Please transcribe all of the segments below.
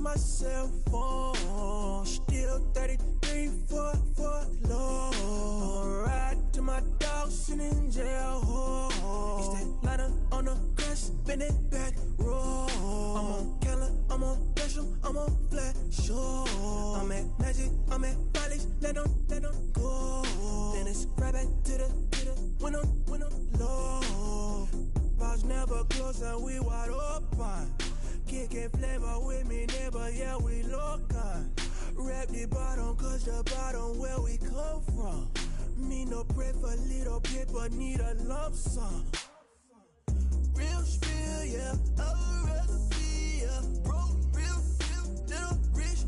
my cell phone. Still 33 for low. I'ma ride to my dog sitting in jail. It's that lighter on the grass, spin it back, roll. I'm on Keller, I'm on Gresham, I'm on Flat Shore. I'm at Magic, I'm at Follies, let them go. Then it's right back to the when I'm low. Bars never close and we wide open. Kicking flavor with me, neighbor, yeah, we local. Rap the bottom, cause the bottom where we come from. Me no pray for little paper, need a lump sum. Real spill, yeah, I would rather be, yeah. Broke, real, little rich.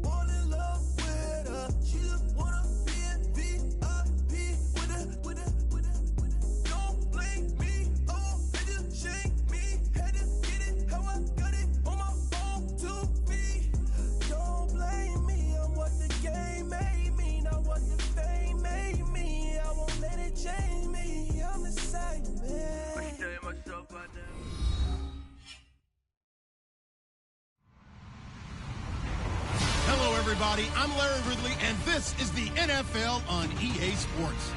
Fall in love with her, she just wanna be in VIP with her. Don't blame me, oh, they just shame me. Had to get it, how I got it, on my phone to be. Don't blame me, I'm what the game made me, not what the fame made me. I won't let it change me, I'm the same man. Hello, everybody. I'm Larry Ridley, and this is the NFL on EA Sports.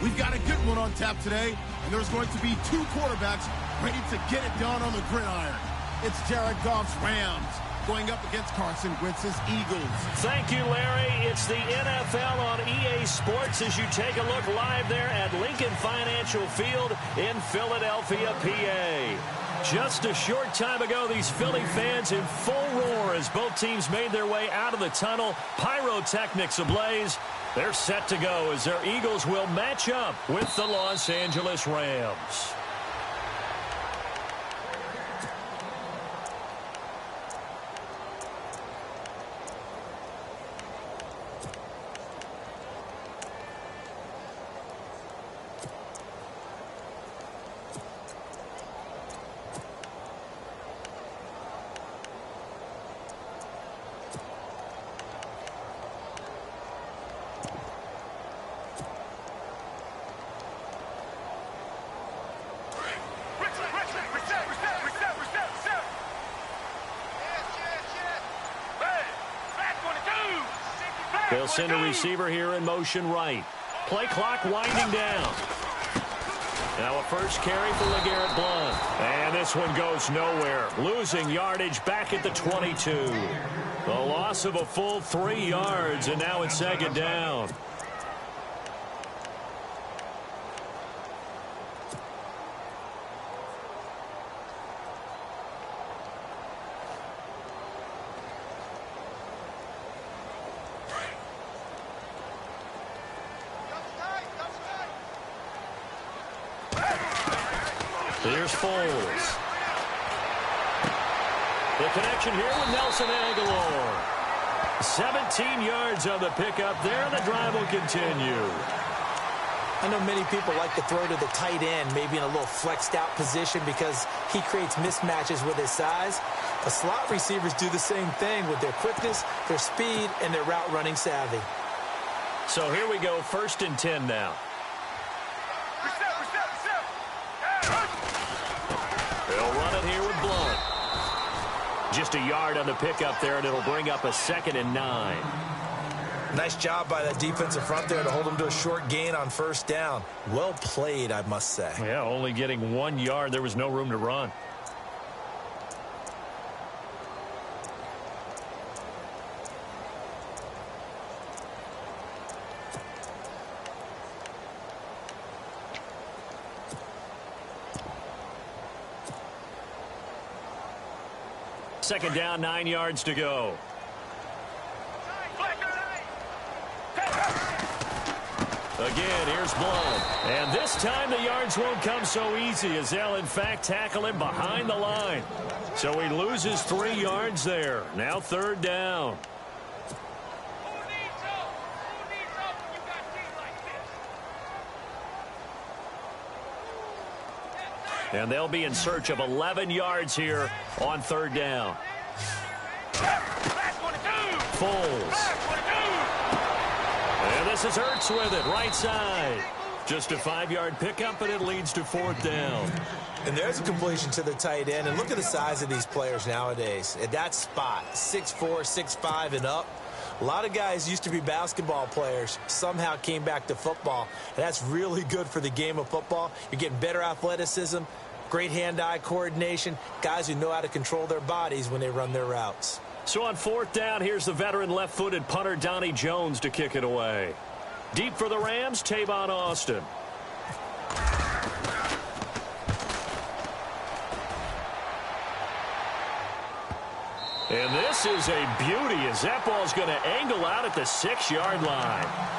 We've got a good one on tap today, and there's going to be two quarterbacks ready to get it done on the gridiron. It's Jared Goff's Rams going up against Carson Wentz's Eagles. Thank you, Larry. It's the NFL on EA Sports as you take a look live there at Lincoln Financial Field in Philadelphia, PA. Just a short time ago, these Philly fans in full roar as both teams made their way out of the tunnel. Pyrotechnics ablaze. They're set to go as their Eagles will match up with the Los Angeles Rams. They'll send a receiver here in motion right. Play clock winding down. Now a first carry for LeGarrette Blount. And this one goes nowhere. Losing yardage back at the 22. The loss of a full 3 yards, and now it's second down. Here's Foles. The connection here with Nelson Aguilar. 17 yards on the pickup there, and the drive will continue. I know many people like to throw to the tight end, maybe in a little flexed out position because he creates mismatches with his size. The slot receivers do the same thing with their quickness, their speed, and their route running savvy. So here we go, 1st and 10 now. They'll run it here with Blount. Just a yard on the pickup there, and it'll bring up a 2nd and 9. Nice job by that defensive front there to hold them to a short gain on 1st down. Well played, I must say. Yeah, only getting 1 yard. There was no room to run. Second down, 9 yards to go. Again, here's Blount. And this time the yards won't come so easy as they'll, in fact, tackle him behind the line. So he loses 3 yards there. Now 3rd down. And they'll be in search of 11 yards here on 3rd down. Foles. And this is Hurts with it, right side. Just a 5-yard pickup, and it leads to 4th down. And there's a completion to the tight end. And look at the size of these players nowadays. At that spot, 6'4", 6'5", and up. A lot of guys used to be basketball players, somehow came back to football. And that's really good for the game of football. You're getting better athleticism, great hand-eye coordination, guys who know how to control their bodies when they run their routes. So on 4th down, here's the veteran left-footed punter Donnie Jones to kick it away. Deep for the Rams, Tavon Austin. And this is a beauty as that ball's going to angle out at the 6-yard line.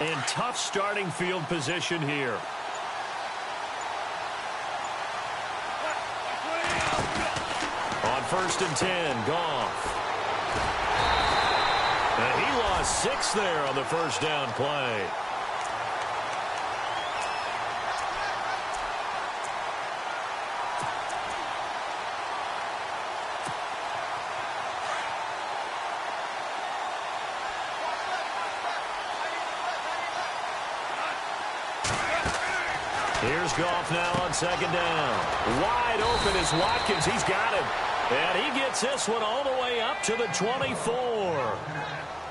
And tough starting field position here. On 1st and 10, Goff. And he lost 6 there on the first down play. Here's Goff now on 2nd down. Wide open is Watkins. He's got him. And he gets this one all the way up to the 24.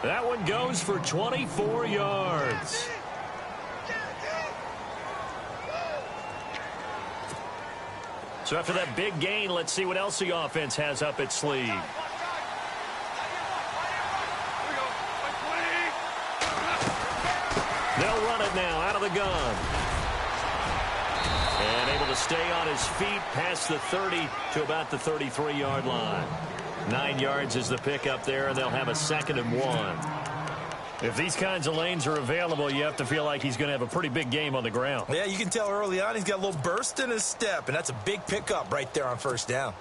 That one goes for 24 yards. So after that big gain, let's see what else the offense has up its sleeve. They'll run it now out of the gun. And able to stay on his feet past the 30 to about the 33-yard line. 9 yards is the pickup there, and they'll have a 2nd and 1. If these kinds of lanes are available, you have to feel like he's going to have a pretty big game on the ground. Yeah, you can tell early on he's got a little burst in his step, and that's a big pickup right there on 1st down.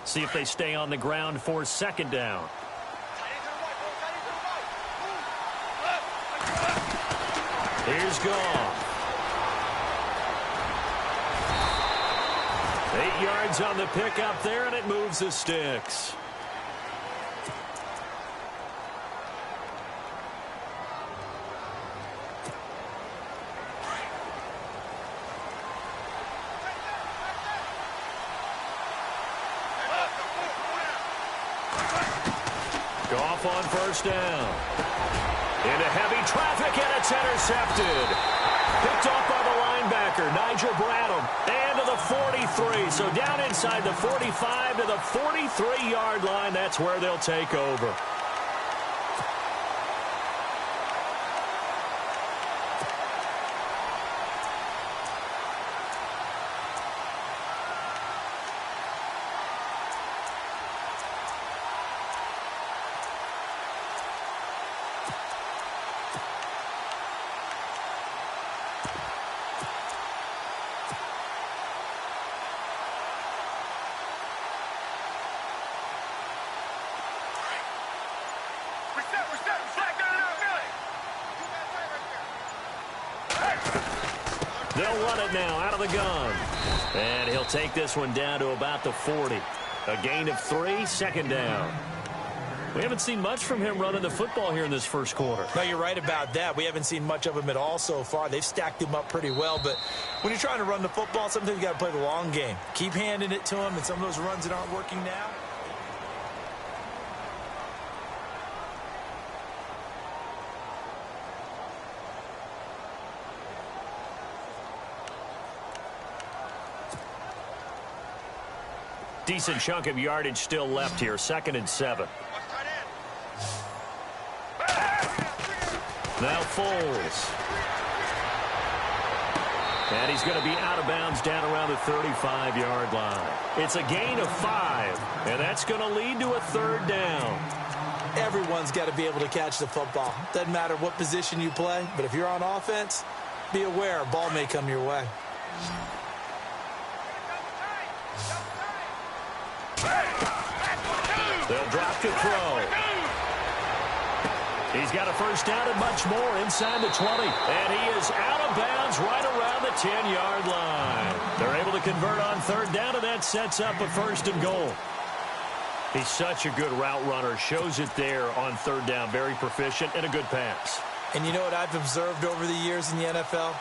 See if they stay on the ground for 2nd down. Here's Goff. 8 yards on the pickup there, and it moves the sticks. Goff on 1st down. Into heavy traffic, and it's intercepted. Picked off by the linebacker, Nigel Bradham. And to the 43. So down inside the 45 to the 43-yard line. That's where they'll take over. They'll run it now out of the gun. And he'll take this one down to about the 40. A gain of 3, 2nd down. We haven't seen much from him running the football here in this first quarter. No, you're right about that. We haven't seen much of him at all so far. They've stacked him up pretty well. But when you're trying to run the football, sometimes you got to play the long game. Keep handing it to him, and some of those runs that aren't working now. Decent chunk of yardage still left here. 2nd and 7. Now Foles. And he's going to be out of bounds down around the 35-yard line. It's a gain of 5, and that's going to lead to a 3rd down. Everyone's got to be able to catch the football. Doesn't matter what position you play, but if you're on offense, be aware a ball may come your way. They'll drop to throw. He's got a 1st down and much more inside the 20. And he is out of bounds right around the 10-yard line. They're able to convert on 3rd down, and that sets up a 1st and goal. He's such a good route runner. Shows it there on 3rd down. Very proficient and a good pass. And you know what I've observed over the years in the NFL?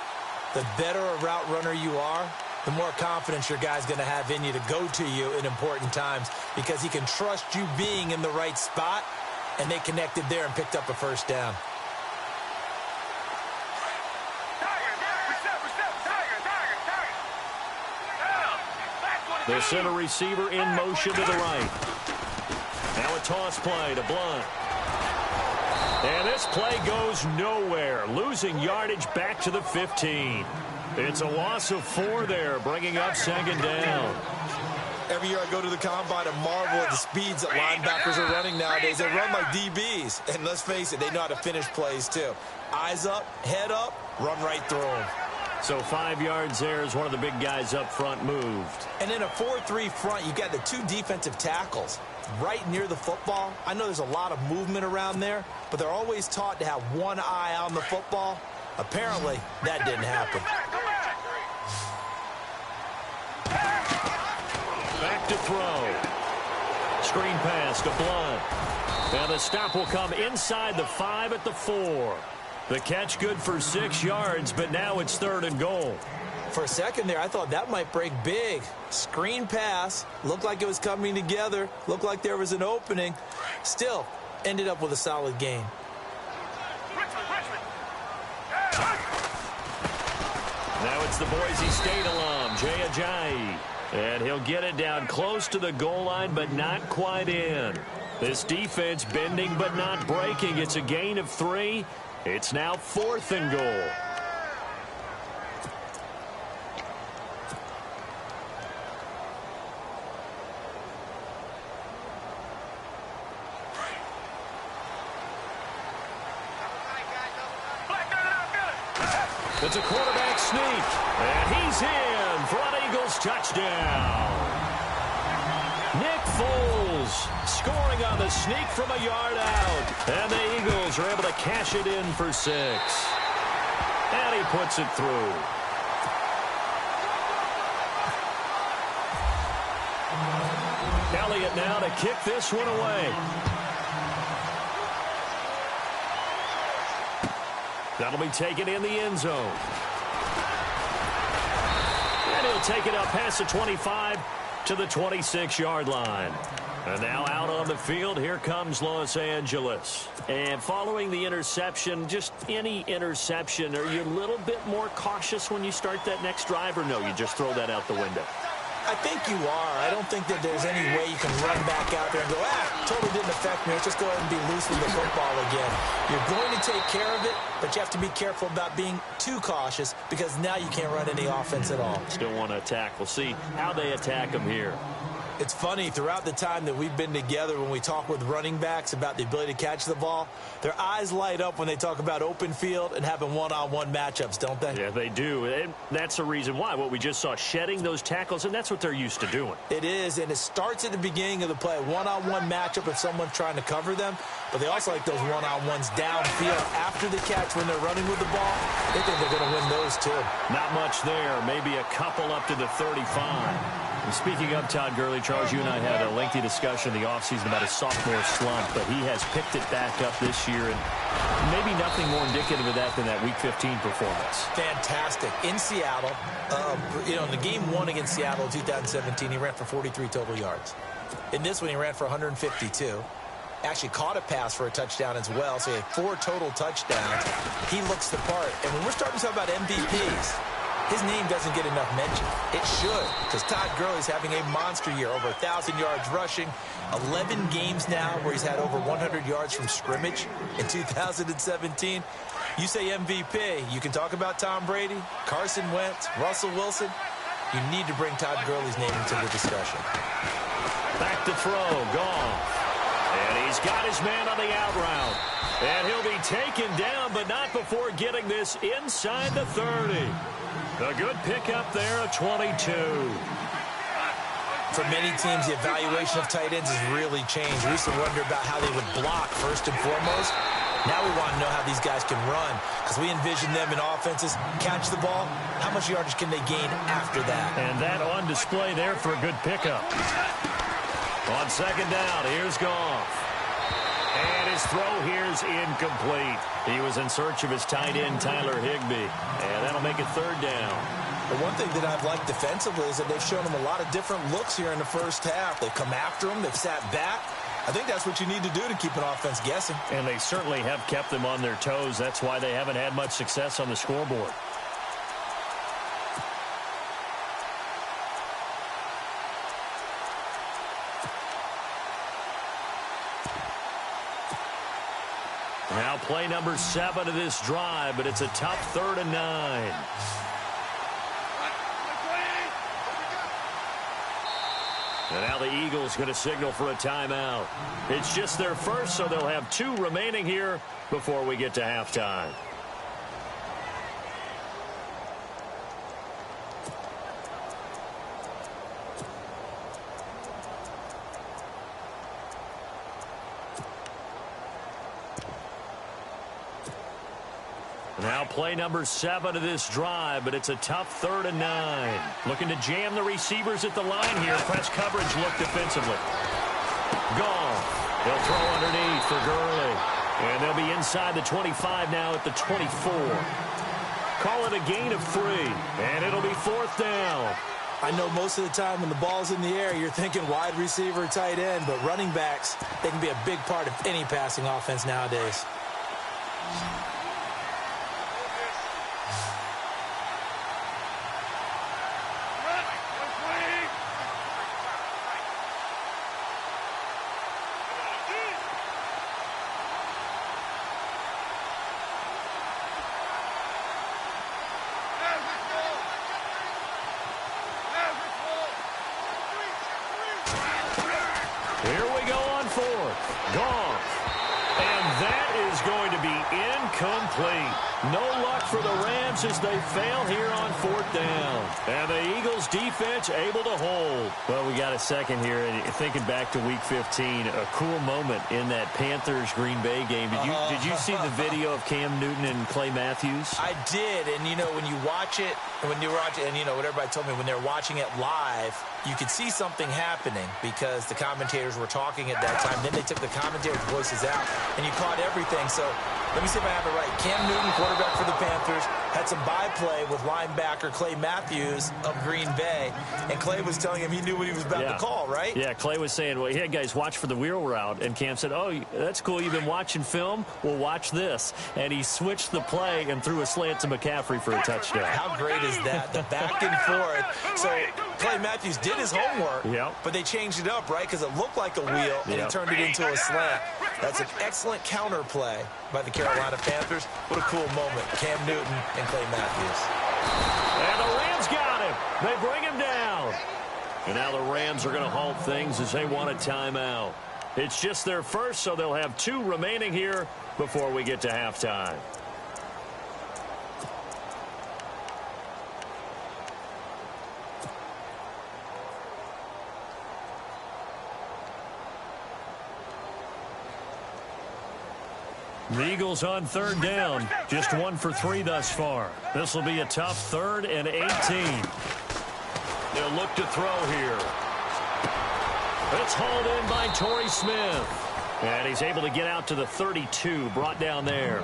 The better a route runner you are, the more confidence your guy's going to have in you to go to you in important times because he can trust you being in the right spot, and they connected there and picked up a 1st down. The center receiver in motion to the right. Now a toss play to Blunt. And this play goes nowhere, losing yardage back to the 15. It's a loss of 4 there, bringing up 2nd down. Every year I go to the combine and marvel at the speeds that linebackers are running nowadays. They run like DBs. And let's face it, they know how to finish plays too. Eyes up, head up, run right through them. So 5 yards there as one of the big guys up front moved. And in a 4-3 front, you got the 2 defensive tackles right near the football. I know there's a lot of movement around there, but they're always taught to have one eye on the football. Apparently, that didn't happen. Back to throw. Screen pass to Blunt. Now the stop will come inside the 5 at the 4. The catch good for 6 yards, but now it's 3rd and goal. For a second there, I thought that might break big. Screen pass. Looked like it was coming together. Looked like there was an opening. Still, ended up with a solid gain. Now it's the Boise State alum, Jay Ajayi. And he'll get it down close to the goal line, but not quite in. This defense bending but not breaking. It's a gain of 3. It's now 4th and goal. It's a quarterback sneak, and he's in for an Eagles touchdown. Nick Foles scoring on the sneak from a yard out, and the Eagles are able to cash it in for 6. And he puts it through. Elliott now to kick this one away. That'll be taken in the end zone. And he'll take it up past the 25 to the 26-yard line. And now out on the field, here comes Los Angeles. And following the interception, just any interception, are you a little bit more cautious when you start that next drive, or no, you just throw that out the window? I think you are. I don't think that there's any way you can run back out there and go, totally didn't affect me. Let's just go ahead and be loose with the football again. You're going to take care of it, but you have to be careful about being too cautious because now you can't run any offense at all. Still want to attack. We'll see how they attack them here. It's funny, throughout the time that we've been together, when we talk with running backs about the ability to catch the ball, their eyes light up when they talk about open field and having one-on-one matchups, don't they? Yeah, they do. And that's the reason why. What we just saw, shedding those tackles, and that's what they're used to doing. It is, and it starts at the beginning of the play. One-on-one matchup if someone's trying to cover them, but they also like those one-on-ones downfield after the catch when they're running with the ball. They think they're going to win those, too. Not much there. Maybe a couple up to the 35. And speaking of Todd Gurley, Charles, you and I had a lengthy discussion in the offseason about his sophomore slump, but he has picked it back up this year, and maybe nothing more indicative of that than that Week 15 performance. Fantastic. In Seattle, in the game 1 against Seattle in 2017, he ran for 43 total yards. In this one, he ran for 152. Actually caught a pass for a touchdown as well, so he had 4 total touchdowns. He looks the part. And when we're starting to talk about MVPs, his name doesn't get enough mention. It should, because Todd Gurley's having a monster year, over 1,000 yards rushing, 11 games now where he's had over 100 yards from scrimmage in 2017. You say MVP, you can talk about Tom Brady, Carson Wentz, Russell Wilson. You need to bring Todd Gurley's name into the discussion. Back to throw, Goff. And he's got his man on the out route. And he'll be taken down, but not before getting this inside the 30. A good pickup there, a 22. For many teams, the evaluation of tight ends has really changed. We used to wonder about how they would block first and foremost. Now we want to know how these guys can run, because we envision them in offenses catch the ball. How much yardage can they gain after that? And that on display there for a good pickup. On second down, here's Goff. And his throw here's incomplete. He was in search of his tight end, Tyler Higbee. And that'll make it third down. The one thing that I've liked defensively is that they've shown him a lot of different looks here in the first half. They've come after him. They've sat back. I think that's what you need to do to keep an offense guessing. And they certainly have kept them on their toes. That's why they haven't had much success on the scoreboard. Now play number 7 of this drive, but it's a tough 3rd and 9. And now the Eagles going to signal for a timeout. It's just their first, so they'll have 2 remaining here before we get to halftime. Now play number 7 of this drive, but it's a tough 3rd and 9. Looking to jam the receivers at the line here. Press coverage look defensively. Goff. They'll throw underneath for Gurley. And they'll be inside the 25 now at the 24. Call it a gain of 3. And it'll be 4th down. I know most of the time when the ball's in the air, you're thinking wide receiver, tight end, but running backs, they can be a big part of any passing offense nowadays. Here we go on 4th. Goff. And that is going to be incomplete. No luck for the Rams as they fail here on 4th down. And the Eagles defense able to hold. Well, we got a second here. And thinking back to Week 15, a cool moment in that Panthers-Green Bay game. Did you see the video of Cam Newton and Clay Matthews? I did. And, you know, when you watch it, and you know what everybody told me, when they're watching it live, you could see something happening because the commentators were talking at that time. Then they took the commentators' voices out, and you caught everything. So let me see if I have it right. Cam Newton, quarterback for the Panthers, had some byplay with linebacker Clay Matthews of Green Bay, and Clay was telling him he knew what he was about to call, right? Yeah, Clay was saying, well, yeah, guys, watch for the wheel route. And Cam said, oh, that's cool. You've been watching film? Well, watch this. And he switched the play and threw a slant to McCaffrey for a touchdown. How great is that? The back and forth. So Clay Matthews did his homework, but they changed it up, right? Because it looked like a wheel, and he turned it into a slant. That's an excellent counter play by the Carolina Panthers. What a cool moment. Cam Newton and Clay Matthews. And the Rams got him. They bring him down. And now the Rams are going to halt things as they want a timeout. It's just their first, so they'll have 2 remaining here before we get to halftime. The Eagles on 3rd down. Just 1 for 3 thus far. This will be a tough 3rd and 18. They'll look to throw here. It's hauled in by Torrey Smith. And he's able to get out to the 32, brought down there.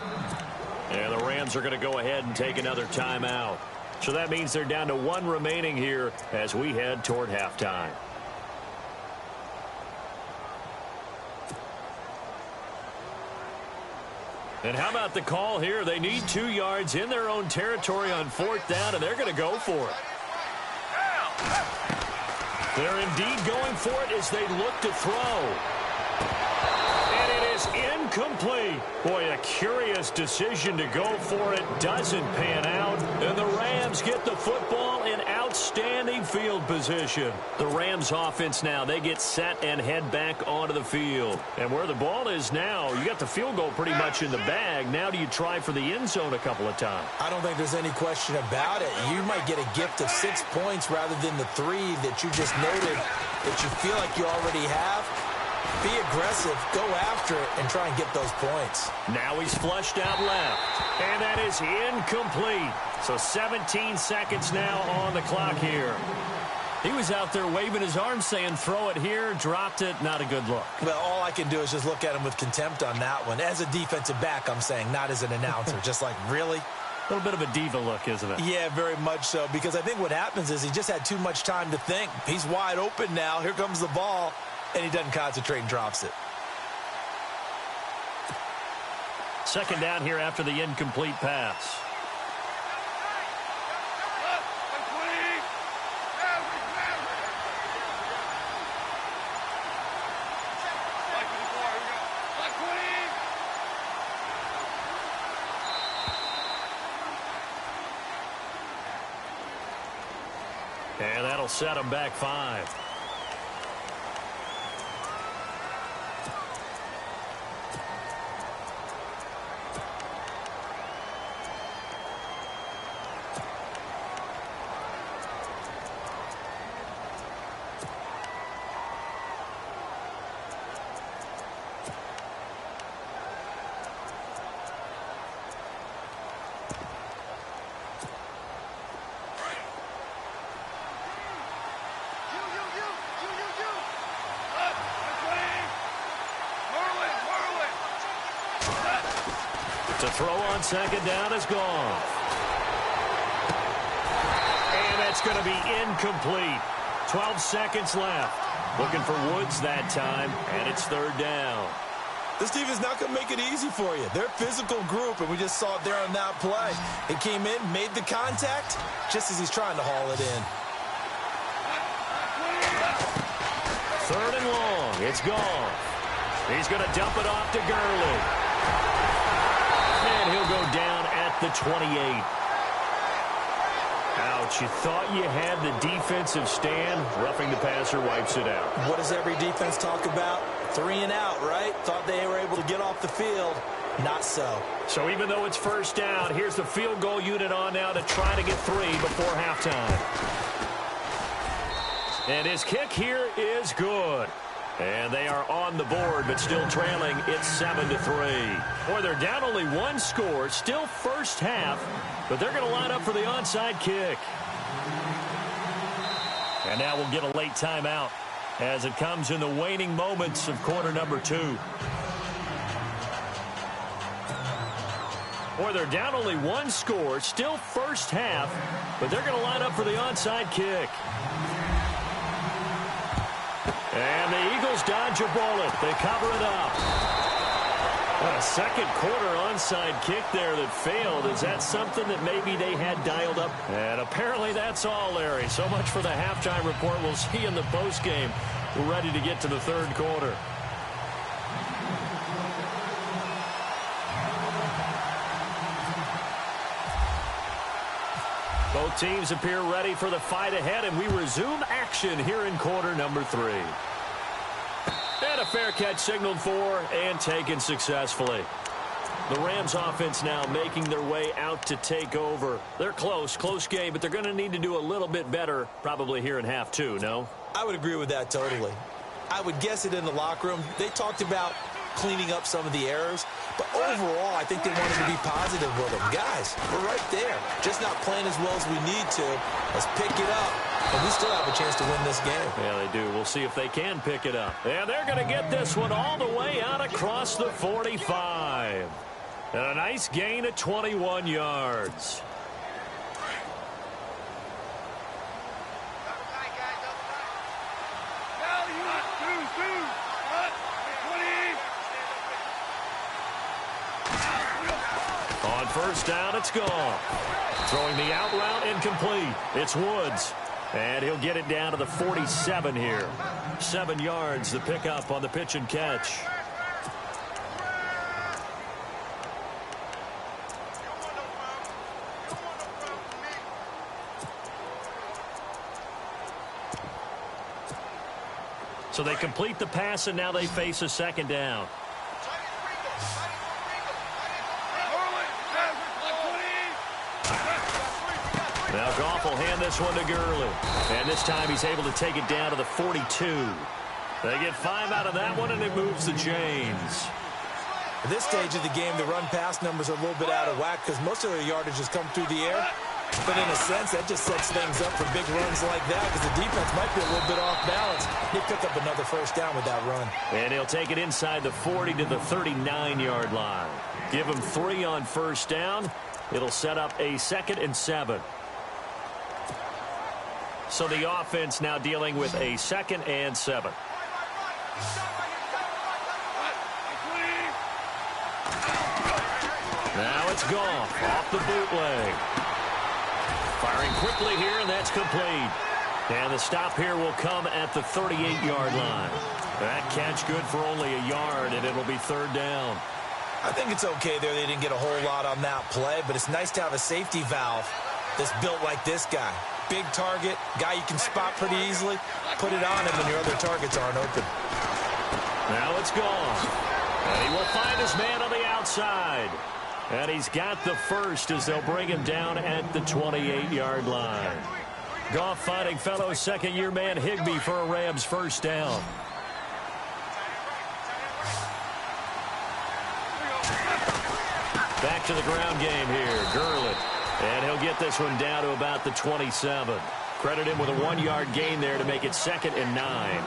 And the Rams are going to go ahead and take another timeout. So that means they're down to 1 remaining here as we head toward halftime. And how about the call here? They need 2 yards in their own territory on 4th down, and they're going to go for it. They're indeed going for it as they look to throw. And it is incomplete. Boy, a curious decision to go for it. Doesn't pan out. And the Rams get the football in outstanding field position. The Rams offense now, they get set and head back onto the field. And where the ball is now, you got the field goal pretty much in the bag. Now do you try for the end zone a couple of times? I don't think there's any question about it. You might get a gift of 6 points rather than the 3 that you just noted that you feel like you already have. Be aggressive, go after it, and try and get those points. Now he's flushed out left, and that is incomplete. So 17 seconds now on the clock here. He was out there waving his arms saying, throw it here, dropped it, not a good look. Well, all I can do is just look at him with contempt on that one. As a defensive back, I'm saying, not as an announcer. Just like, really? A little bit of a diva look, isn't it? Yeah, very much so, because I think what happens is he just had too much time to think. He's wide open now. Here comes the ball. And he doesn't concentrate and drops it. 2nd down here after the incomplete pass. And that'll set him back 5. To throw on 2nd down is gone. And that's going to be incomplete. 12 seconds left. Looking for Woods that time, and it's 3rd down. This team is not going to make it easy for you. They're a physical group, and we just saw it there on that play. It came in, made the contact, just as he's trying to haul it in. 3rd and long. It's gone. He's going to dump it off to Gurley. And he'll go down at the 28. Ouch, you thought you had the defensive stand. Roughing the passer wipes it out. What does every defense talk about? 3 and out, right? Thought they were able to get off the field. Not so. So even though it's 1st down, here's the field goal unit on now to try to get 3 before halftime. And his kick here is good. And they are on the board, but still trailing. It's 7-3. Boy, they're down only 1 score. Still 1st half, but they're going to line up for the onside kick. And now we'll get a late timeout as it comes in the waning moments of quarter number 2. Boy, they're down only 1 score. Still 1st half, but they're going to line up for the onside kick. And the Eagles dodge a bullet. They cover it up. A 2nd quarter onside kick there that failed. Is that something that maybe they had dialed up? And apparently that's all, Larry. So much for the halftime report. We'll see in the postgame. We're ready to get to the 3rd quarter. Both teams appear ready for the fight ahead, and we resume action here in quarter number 3. And a fair catch signaled for and taken successfully. The Rams offense now making their way out to take over. They're close game, but they're going to need to do a little bit better probably here in half 2, no? I would agree with that totally. I would guess it in the locker room. They talked about cleaning up some of the errors, but overall, I think they wanted to be positive with them. Guys, we're right there. Just not playing as well as we need to. Let's pick it up, and we still have a chance to win this game. Yeah, they do. We'll see if they can pick it up. And they're going to get this one all the way out across the 45. And a nice gain of 21 yards. first down. It's gone. Throwing the out route incomplete. It's Woods. And he'll get it down to the 47 here. 7 yards the pickup on the pitch and catch. So they complete the pass, and now they face a second down. Now Goff will hand this one to Gurley. And this time he's able to take it down to the 42. They get 5 out of that one, and it moves the chains. At this stage of the game, the run-pass numbers are a little bit out of whack because most of their yardage has come through the air. But in a sense, that just sets things up for big runs like that because the defense might be a little bit off balance. He'll pick up another first down with that run. And he'll take it inside the 40 to the 39-yard line. Give him 3 on first down. It'll set up a 2nd and 7. So the offense now dealing with a 2nd and 7. Now it's Goff off the bootleg. Firing quickly here, and that's complete. And the stop here will come at the 38-yard line. That catch good for only a yard, and it'll be 3rd down. I think it's okay there. They didn't get a whole lot on that play, but it's nice to have a safety valve that's built like this guy. Big target, guy you can spot pretty easily. Put it on him when your other targets aren't open. Now it's Goff. And he will find his man on the outside. And he's got the first as they'll bring him down at the 28-yard line. Goff finding fellow second-year man Higbee for a Rams first down. Back to the ground game here. Gurley. And he'll get this one down to about the 27. Credit him with a 1-yard gain there to make it 2nd and 9.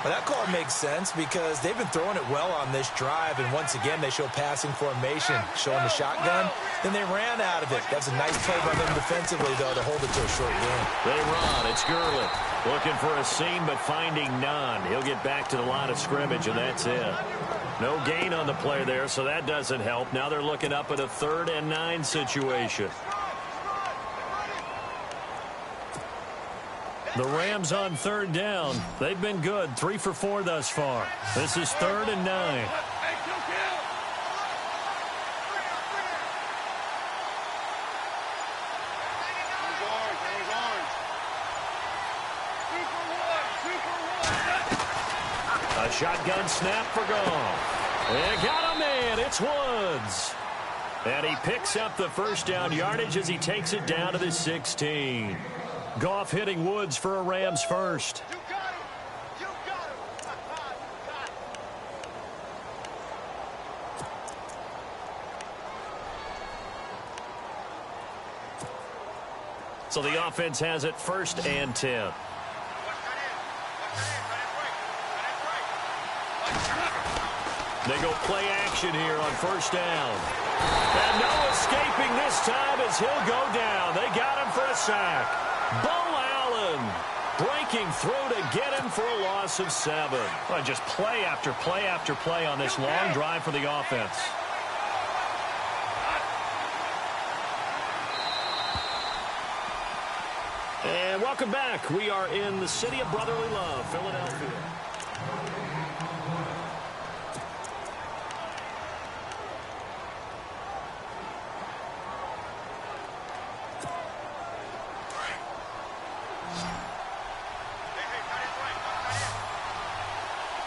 Well, that call makes sense because they've been throwing it well on this drive, and once again they show passing formation, showing the shotgun. Then they ran out of it. That's a nice play by them defensively, though, to hold it to a short game. They run. It's Gurley. Looking for a seam, but finding none. He'll get back to the line of scrimmage, and that's it. No gain on the play there, so that doesn't help. Now they're looking up at a 3rd and 9 situation. The Rams on 3rd down. They've been good. 3 for 4 thus far. This is 3rd and 9. A shotgun snap for Goff. And got a man. It's Woods. And he picks up the first down yardage as he takes it down to the 16. Goff hitting Woods for a Rams first. So the offense has it 1st and 10. They go play action here on first down. And no escaping this time as he'll go down. They got him for a sack. Bo Allen breaking through to get him for a loss of 7. Well, just play after play after play on this long drive for the offense. And welcome back. We are in the city of brotherly love, Philadelphia.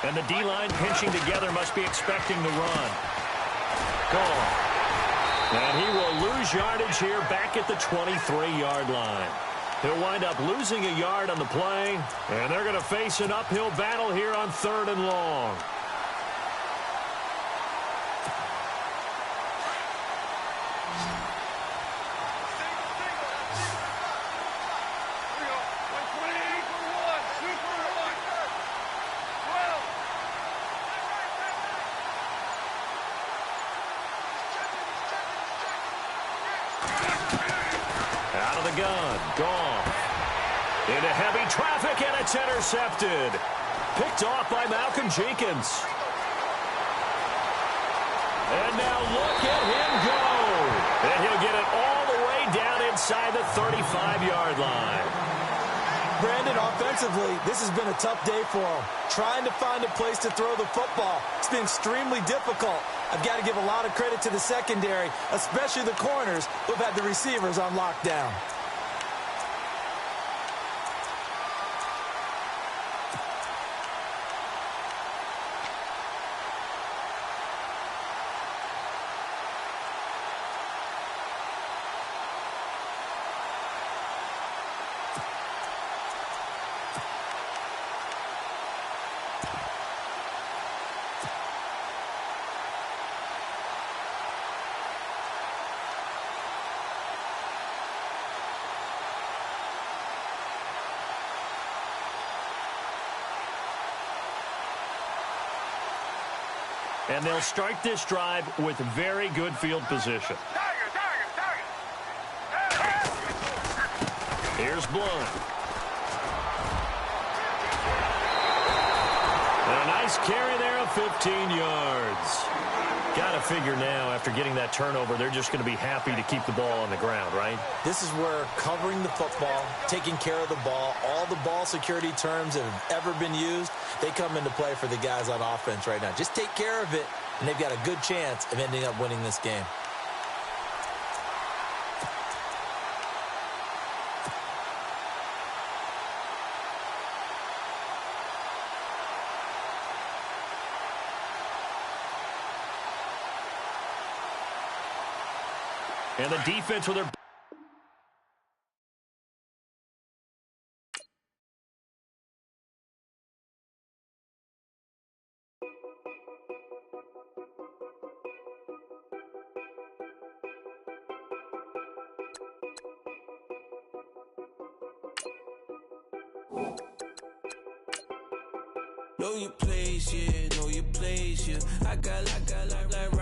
And the D-line pinching together must be expecting the run. Goal. And he will lose yardage here back at the 23-yard line. He'll wind up losing a yard on the play, and they're going to face an uphill battle here on 3rd and long. Out of the gun, Goff. Into heavy traffic, and it's intercepted. Picked off by Malcolm Jenkins. And now look at him go. 5-yard line. Brandon, offensively, this has been a tough day for him. Trying to find a place to throw the football. It's been extremely difficult. I've got to give a lot of credit to the secondary, especially the corners who've had the receivers on lockdown. And they'll start this drive with very good field position. Here's Blunt. And a nice carry there of 15 yards. Got to figure now, after getting that turnover, they're just going to be happy to keep the ball on the ground, right? This is where covering the football, taking care of the ball, all the ball security terms that have ever been used, they come into play for the guys on offense right now. Just take care of it, and they've got a good chance of ending up winning this game. And the defense with their... Know your place, yeah, know your place, yeah. I got like